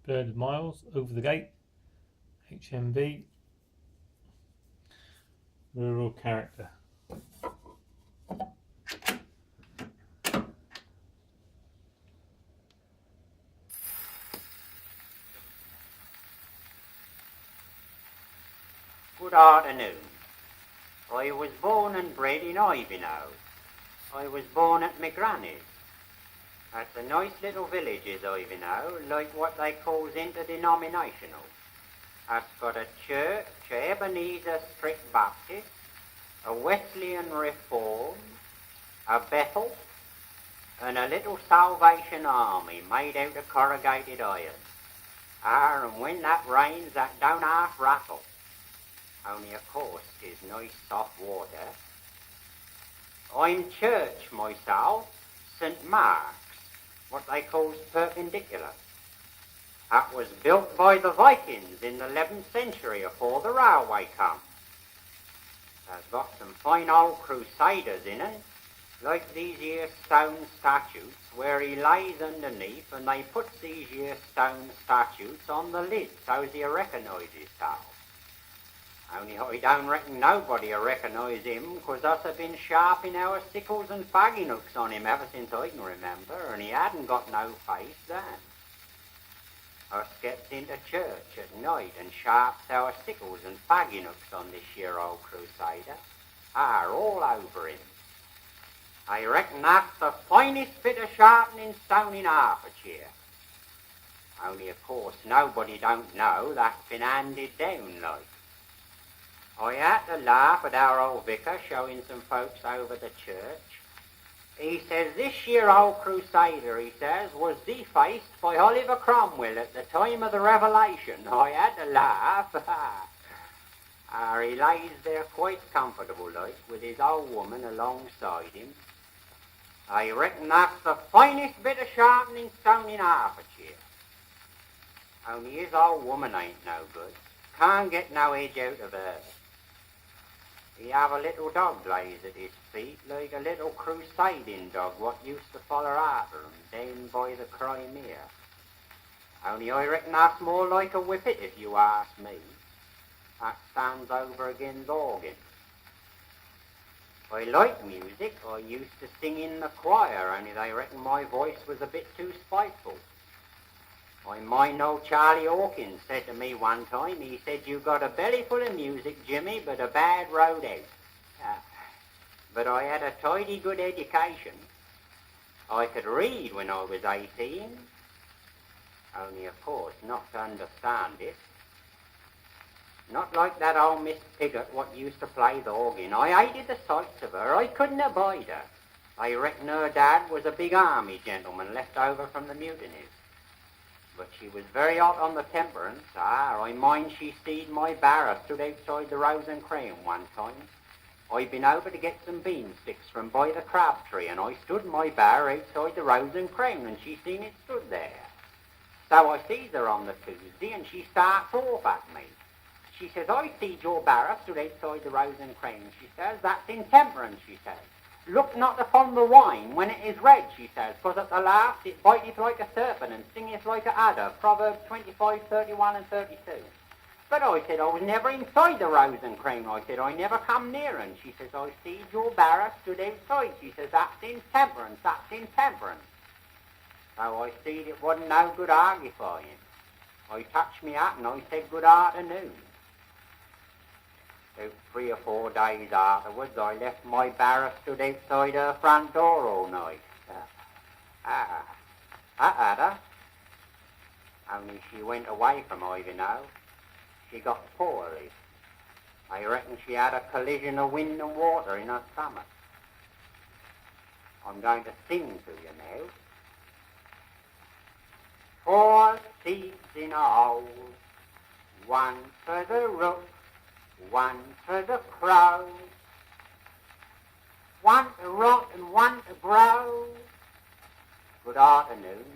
Bird Miles, Over the Gate, HMV, Rural Character. Good afternoon. I was born and bred in Ivanhoe. I was born at my granny's. That's a nice little village is Ivanhoe, like what they calls interdenominational. It's got a church, a Ebenezer Strict Baptist, a Wesleyan Reform, a Bethel, and a little Salvation Army made out of corrugated iron. And when that rains, that don't half rattle. Only, of course, 'tis nice soft water. I'm church myself, St. Mark's, what they calls perpendicular. That was built by the Vikings in the 11th century afore the railway come. There's got some fine old crusaders in it, like these here stone statues where he lays underneath and they puts these here stone statues on the lid so's you recognise himself. Only I don't reckon nobody'll recognise him, 'cause us have been sharping our sickles and fagging hooks on him ever since I can remember, and he hadn't got no face then. Us gets into church at night and sharps our sickles and fagging hooks on this here old crusader. All over him. I reckon that's the finest bit of sharpening stone in Hertfordshire. Only, of course, nobody don't know that's been handed down like. I had to laugh at our old vicar showing some folks over the church. He says this year old crusader, he says, was defaced by Oliver Cromwell at the time of the Revelation. I had to laugh. He lays there quite comfortable like, with his old woman alongside him. I reckon that's the finest bit of sharpening stone in Hertfordshire. Only his old woman ain't no good. Can't get no edge out of her. He have a little dog lays at his feet, like a little crusading dog what used to follow after him down by the Crimea. Only I reckon that's more like a whippet if you ask me. That stands over against organ. I like music. I used to sing in the choir, only they reckon my voice was a bit too spiteful. I mind old Charlie Hawkins said to me one time, he said, "You got a belly full of music, Jimmy, but a bad road out." But I had a tidy good education. I could read when I was 18. Only, of course, not to understand it. Not like that old Miss Piggott what used to play the organ. I hated the sights of her. I couldn't abide her. I reckon her dad was a big army gentleman left over from the mutinies. But she was very hot on the temperance. I mind she seed my barrow stood outside the Rose and Crown one time. I'd been over to get some bean sticks from by the crab tree, and I stood my barrow outside the Rose and Crown, and she seen it stood there. So I sees her on the Tuesday, and she starts off at me. She says, "I seed your barrow stood outside the Rose and Crown." She says, "That's intemperance," she says. "Look not upon the wine when it is red," she says, "'cause at the last it biteth like a serpent and stingeth like a adder." Proverbs 25, 31 and 32. But I said, "I was never inside the Rose and Crown." I said, "I never come near her." She says, "I seed your barrow stood outside." She says, "That's intemperance, that's intemperance." So I seed it wasn't no good argufying. I touched me hat and I said, "Good afternoon." About 3 or 4 days afterwards, I left my barrow stood outside her front door all night. That had her. Only she went away from Ivanhoe. She got poorly. I reckon she had a collision of wind and water in her stomach. I'm going to sing to you now. 4 seeds in a hole, one for the rook, one for the crow, one to rot and one to grow. Good afternoon.